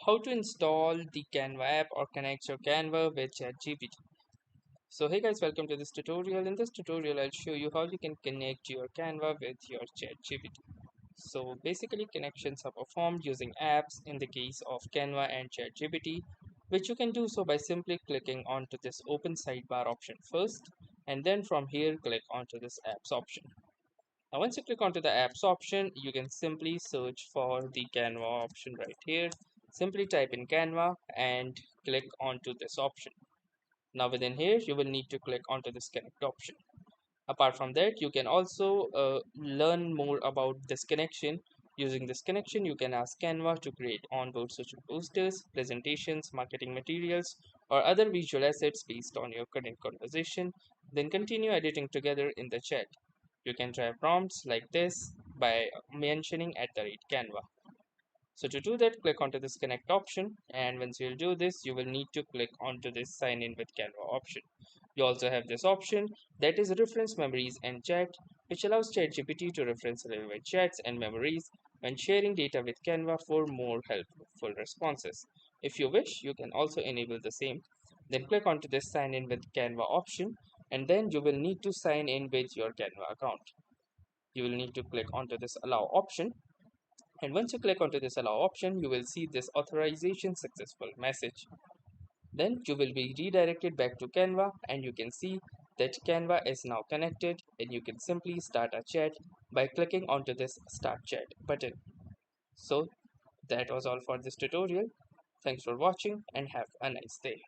How to install the Canva app or connect your Canva with ChatGPT. So hey guys, welcome to this tutorial. In this tutorial I'll show you how you can connect your Canva with your ChatGPT. So basically connections are performed using apps in the case of Canva and ChatGPT, which you can do so by simply clicking onto this open sidebar option first, and then from here click onto this apps option. Now once you click onto the apps option, you can simply search for the Canva option right here. Simply type in Canva and click onto this option. Now within here, you will need to click onto this connect option. Apart from that, you can also learn more about this connection. Using this connection, you can ask Canva to create onboard social posters, presentations, marketing materials, or other visual assets based on your current conversation. Then continue editing together in the chat. You can try prompts like this by mentioning @Canva. So to do that, click onto this connect option, and once you'll do this, you will need to click onto this sign in with Canva option. You also have this option that is reference memories and chat, which allows ChatGPT to reference relevant chats and memories when sharing data with Canva for more helpful responses. If you wish, you can also enable the same. Then click onto this sign in with Canva option, and then you will need to sign in with your Canva account. You will need to click onto this allow option, and once you click onto this allow option, you will see this authorization successful message. Then you will be redirected back to Canva, and you can see that Canva is now connected, and you can simply start a chat by clicking onto this start chat button. So that was all for this tutorial. Thanks for watching and have a nice day.